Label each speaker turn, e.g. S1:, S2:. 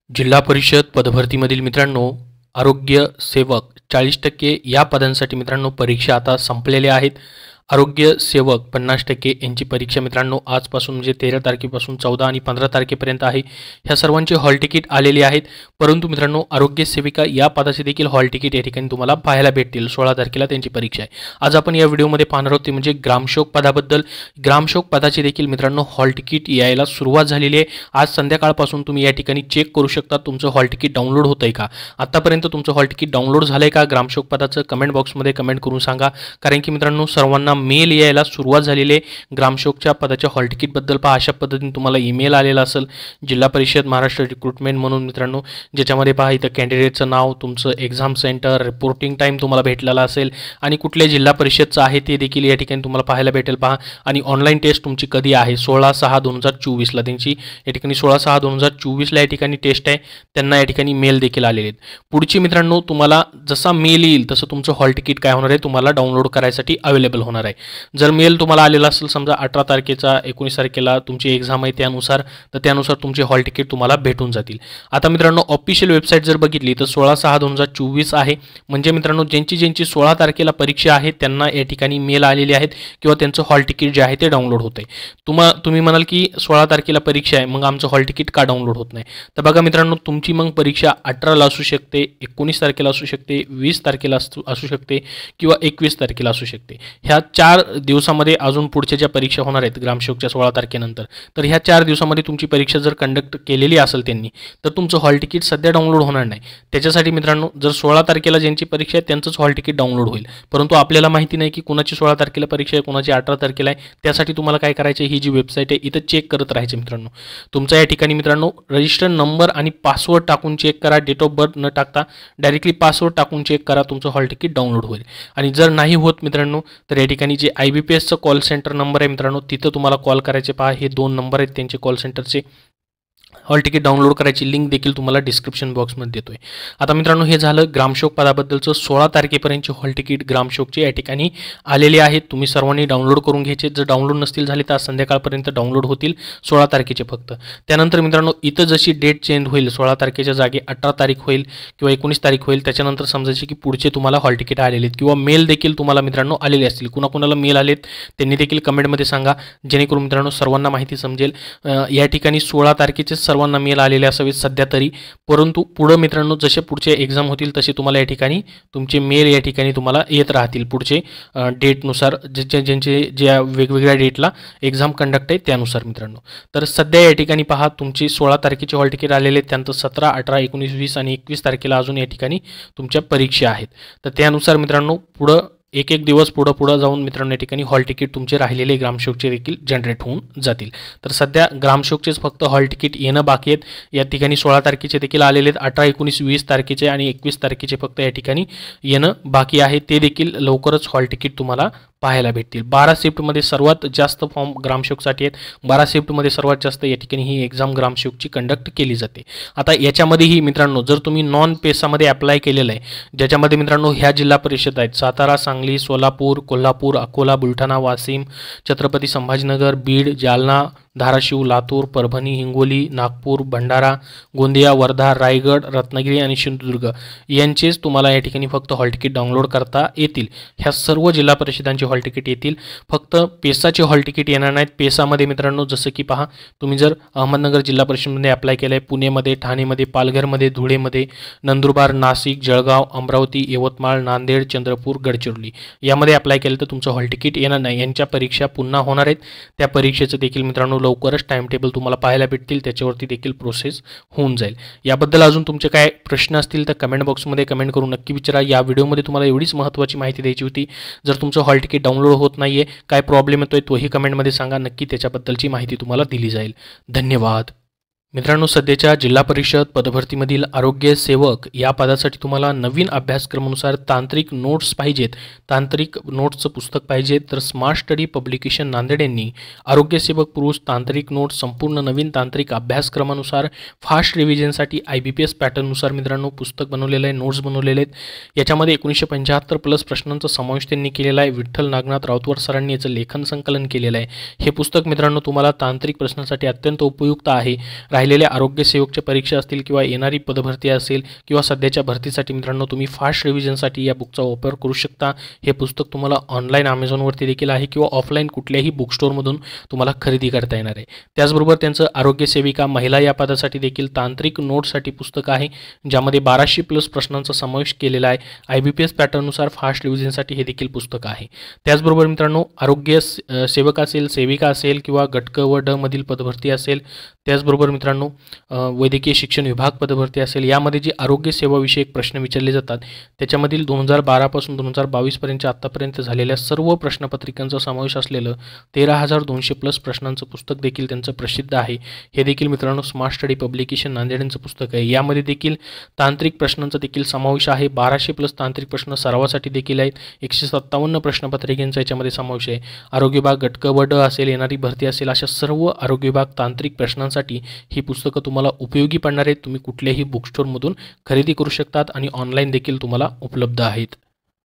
S1: जिल्हा परिषद पदभरतीमधील मित्रांनो, आरोग्य सेवक 40% या पदांसाठी मित्रांनो परीक्षा आता संपलेल्या आहेत. आरोग्य सेवक 50% यांची परीक्षा मित्रांनो आजपासून म्हणजे 13 तारखेपासून 14 आणि 15 तारखेपर्यंत आहे. ह्या सर्वांचे हॉल तिकीट आलेले आहेत. परंतु मित्रांनो, आरोग्य सेविका या पदाचे देखील हॉल तिकीट या ठिकाणी तुम्हाला पाहायला भेटतील. 16 तारखेला त्यांची परीक्षा आहे. आज आपण या व्हिडिओमध्ये पाहणार आहोत ते म्हणजे ग्रामसेवक पदाबद्दल. ग्रामसेवक पदाचे देखील मित्रांनो हॉल तिकीट यायला सुरुवात झालेली आहे. आज संध्याकाळपासून तुम्ही या ठिकाणी चेक करू शकता तुमचं हॉल तिकीट डाउनलोड होतंय का. आतापर्यंत तुमचं हॉल तिकीट डाउनलोड झालंय का ग्रामसेवक पदाचं कमेंट बॉक्समध्ये कमेंट करून सांगा. कारण की मित्रांनो, सर्वांना मेल यायला सुरुवात झालेली आहे. ग्रामसेवकच्या पदाच्या हॉल तिकीटबद्दल पहा, अशा पद्धतीने तुम्हाला ईमेल आलेला असेल जिल्हा परिषद महाराष्ट्र रिक्रुटमेंट म्हणून मित्रांनो, ज्याच्यामध्ये पहा इथं कॅन्डिडेटचं नाव, तुमचं एक्झाम सेंटर, रिपोर्टिंग टाईम तुम्हाला भेटलेला असेल आणि कुठल्या जिल्हा परिषदचं आहे ते देखील या ठिकाणी तुम्हाला पाहायला भेटेल. पहा आणि ऑनलाईन टेस्ट तुमची कधी आहे 16/6/2024 त्यांची या ठिकाणी 16/6/2024 या ठिकाणी टेस्ट आहे. त्यांना या ठिकाणी मेल देखील आलेले आहेत. पुढची मित्रांनो, तुम्हाला जसा मेल येईल तसं तुमचं हॉल तिकीट काय होणार आहे तुम्हाला डाउनलोड करायसाठी अवेलेबल होणार आहे. जर मेल तुम्हाला आलेला असेल समजा 18 तारखेचा 19 तारखेला तुमची एक्झाम आहे त्यानुसार, तर त्यानुसार तुमचे हॉल तिकीट तुम्हाला भेटून जातील. आता मित्रांनो, ऑफिशियल वेबसाईट जर बघितली तर 16/6/2024 आहे. म्हणजे मित्रांनो, ज्यांची 16 तारखेला परीक्षा आहे त्यांना या ठिकाणी मेल आलेले आहेत किंवा त्यांचं हॉल तिकीट जे आहे ते डाउनलोड होत आहे. तुम्ही म्हणाल की 16 तारखेला परीक्षा आहे, मग आमचं हॉल तिकीट का डाउनलोड होत नाही. तर बघा मित्रांनो, तुमची मग परीक्षा 18ला असू शकते, 19 तारखेला असू शकते, 20 तारखेला असू शकते किंवा 21 तारखेला असू शकते. ह्या 4 दिवसामध्ये अजून पुढच्या ज्या परीक्षा होणार आहेत ग्रामसेवकच्या 16 तारखेनंतर, तर ह्या 4 दिवसामध्ये तुमची परीक्षा जर कंडक्ट केलेली असेल त्यांनी, तर तुमचं हॉल तिकीट सध्या डाउनलोड होणार नाही. त्याच्यासाठी मित्रांनो, जर 16 तारखेला ज्यांची परीक्षा आहे त्यांचंच हॉल तिकीट डाउनलोड होईल. परंतु आपल्याला माहिती नाही की कुणाची 16 तारखेला परीक्षा आहे, कुणाची 18 तारखेला आहे. त्यासाठी तुम्हाला काय करायचं, ही जी वेबसाईट आहे इथं चेक करत राहायचे मित्रांनो. तुमचा या ठिकाणी मित्रांनो रजिस्टर नंबर आणि पासवर्ड टाकून चेक करा. डेट ऑफ बर्थ न टाकता डायरेक्टली पासवर्ड टाकून चेक करा, तुमचं हॉल तिकीट डाउनलोड होईल. आणि जर नाही होत मित्रांनो, तर या ठिकाणी जे IBPSचं कॉल सेंटर नंबर आहे मित्रांनो, तिथं तुम्हाला कॉल करायचे. पहा हे 2 नंबर आहेत त्यांचे कॉल सेंटरचे. हॉल तिकीट डाउनलोड करायची लिंक देखील तुम्हाला डिस्क्रिप्शन बॉक्समध्ये देतोय. आता मित्रांनो, हे झालं ग्रामसेवक पदाबद्दलचं. 16 तारखेपर्यंतचे हॉल तिकीट ग्रामसेवकचे या ठिकाणी आलेले आहेत. तुम्ही सर्वांनी डाउनलोड करून घ्यायचे. जर डाउनलोड नसतील झाले तर संध्याकाळपर्यंत डाउनलोड होतील 16 तारखेचे फक्त. त्यानंतर मित्रांनो, इथं जशी डेट चेंज होईल 16 तारखेच्या जागी 18 तारीख होईल किंवा 19 तारीख होईल, त्याच्यानंतर समजायचे की पुढचे तुम्हाला हॉल तिकीट आलेले आहेत किंवा मेल देखील तुम्हाला मित्रांनो आलेले असतील. कुणाकुणाला मेल आलेत त्यांनी देखील कमेंटमध्ये सांगा, जेणेकरून मित्रांनो सर्वांना माहिती समजेल. या ठिकाणी 16 तारखेचे सर्वांना मेल आलेले असावेत सध्या तरी. परंतु पुढं मित्रांनो, जसे पुढचे एक्झाम होतील तसे तुम्हाला या ठिकाणी तुमचे मेल या ठिकाणी तुम्हाला येत राहतील पुढचे डेटनुसार, ज्यांचे ज्या वेगवेगळ्या डेटला एक्झाम कंडक्ट आहे त्यानुसार मित्रांनो. तर सध्या या ठिकाणी पहा, तुमची 16 तारखेचे हॉल तिकीट आलेले आहेत. त्यानंतर 17, 18, 19, 20 आणि 21 तारखेला अजून या ठिकाणी तुमच्या परीक्षा आहेत. तर त्यानुसार मित्रांनो पुढं एक दिवस पुढं जाऊन मित्रांनो या ठिकाणी हॉल तिकीट तुमचे राहिलेले ग्रामसेवकचे देखील जनरेट होऊन जातील. तर सध्या ग्रामसेवकचेच फक्त हॉल तिकीट येणं बाकी आहेत. या ठिकाणी 16 तारखेचे देखील आलेले आहेत. 18, 19, 20 तारखेचे आणि 21 तारखेचे फक्त या ठिकाणी येणं बाकी आहे. ते देखील लवकरच हॉल तिकीट तुम्हाला पाहायला भेटतील. 12 शिफ्टमध्ये सर्वात जास्त फॉर्म ग्रामसेवकसाठी आहेत. 12 शिफ्टमध्ये सर्वात जास्त या ठिकाणी ही एक्झाम ग्रामसेवकची कंडक्ट केली जाते. आता याच्यामध्येही मित्रांनो, जर तुम्ही नॉन पेसामध्ये अप्लाय केलेलं आहे, ज्याच्यामध्ये मित्रांनो ह्या जिल्हा परिषद आहेत: सातारा, सांगली, सोलापूर, कोल्हापूर, अकोला, बुलढाणा, वाशिम, छत्रपती संभाजीनगर, बीड, जालना, धाराशिव, लातूर, परभणी, हिंगोली, नागपूर, भंडारा, गोंदिया, वर्धा, रायगड, रत्नागिरी आणि सिंधुदुर्ग यांचेच तुम्हाला या ठिकाणी फक्त हॉल तिकीट डाउनलोड करता येतील. ह्या सर्व जिल्हा परिषदांचे हॉल तिकीट येतील. फक्त पेसाचे हॉल तिकीट येणार नाहीत. पेसामध्ये मित्रांनो, जसं की पहा, तुम्ही जर अहमदनगर जिल्हा परिषदमध्ये अप्लाय केलं आहे, पुणेमध्ये, ठाणेमध्ये, पालघरमध्ये, धुळेमध्ये, नंदुरबार, नाशिक, जळगाव, अमरावती, यवतमाळ, नांदेड, चंद्रपूर, गडचिरोली यामध्ये अप्लाय केलं तर तुमचं हॉल तिकीट येणार नाही. यांच्या परीक्षा पुन्हा होणार आहेत. त्या परीक्षेचं देखील मित्रांनो लवकरच टाइम टेबल तुम्हाला पाहायला भेटतील. त्याच्यावरती देखील प्रोसेस होऊन जाईल. याबद्दल अजून तुमचे काय प्रश्न असतील तर कमेंट बॉक्समध्ये कमेंट करून नक्की विचारा. या व्हिडिओमध्ये तुम्हाला एवढीच महत्त्वाची माहिती द्यायची होती. जर तुमचं हॉल तिकीट डाउनलोड होत नाहीये, काय प्रॉब्लेम येतोय तोही कमेंटमध्ये सांगा. नक्की त्याच्याबद्दलची माहिती तुम्हाला दिली जाईल. धन्यवाद. मित्रांनो, सध्याच्या जिल्हा परिषद पदभरतीमधील आरोग्य सेवक या पदासाठी तुम्हाला नवीन अभ्यासक्रमानुसार तांत्रिक नोट्स पाहिजेत, तांत्रिक नोट्सचं पुस्तक पाहिजे, तर स्मार्ट स्टडी पब्लिकेशन नांदेड यांनी आरोग्य सेवक पुरुष तांत्रिक नोट्स संपूर्ण नवीन तांत्रिक अभ्यासक्रमानुसार फास्ट रिव्हिजनसाठी IBPS पॅटर्ननुसार मित्रांनो पुस्तक बनवलेलं आहे, नोट्स बनवलेले आहेत. याच्यामध्ये 1975 प्लस प्रश्नांचा समावेश त्यांनी केलेला आहे. विठ्ठल नागनाथ राऊतवर सरांनी याचं लेखन संकलन केलेलं आहे. हे पुस्तक मित्रांनो तुम्हाला तांत्रिक प्रश्नांसाठी अत्यंत उपयुक्त आहे. राहिलेल्या आरोग्य सेवकच्या परीक्षा असतील किंवा येणारी पदभरती असेल किंवा सध्याच्या भरतीसाठी मित्रांनो तुम्ही फास्ट रिव्हिजनसाठी या बुकचा वापर करू शकता। हे पुस्तक तुम्हाला ऑनलाईन अमेझॉनवरती देखील आहे किंवा ऑफलाईन कुठल्याही बुक स्टोअरमधून तुम्हाला खरेदी करता येणार आहे। त्याचबरोबर त्यांचं आरोग्य सेविका महिला या पदासाठी देखील तांत्रिक नोट्ससाठी पुस्तक आहे, ज्यामध्ये 1200+ प्रश्नांचा समावेश केलेला आहे। IBPS पॅटर्ननुसार फास्ट रिव्हिजनसाठी हे देखील पुस्तक आहे। त्याचबरोबर मित्रांनो आरोग्य सेवक असेल, सेविका असेल किंवा गट क व ड मधील पदभरती असेल, त्याचबरोबर मित्रांनो वैद्यकीय शिक्षण विभाग पदभरती असेल, यामध्ये जे आरोग्य सेवाविषयक प्रश्न विचारले जातात त्याच्यामधील 2012 पासून 2022 पर्यंतच्या आतापर्यंत झालेल्या सर्व प्रश्नपत्रिकांचा समावेश असलेलं 13,200+ प्रश्नांचं पुस्तक देखील त्यांचं प्रसिद्ध आहे। हे देखील मित्रांनो स्मार्ट स्टडी पब्लिकेशन नांदेड यांचं पुस्तक आहे। यामध्ये देखील तांत्रिक प्रश्नांचा देखील समावेश आहे। 1200+ तांत्रिक प्रश्न सरावासाठी देखील आहेत। 157 प्रश्नपत्रिकांचा याच्यामध्ये समावेश आहे। आरोग्य विभाग गट क व ड असेल, येणारी भरती असेल, अशा सर्व आरोग्य विभाग तांत्रिक प्रश्नांसाठी ही पुस्तकं तुम्हाला उपयोगी पडणार आहेत। तुम्ही कुठल्याही बुक स्टोअरमधून खरेदी करू शकतात आणि ऑनलाईन देखील तुम्हाला उपलब्ध आहेत।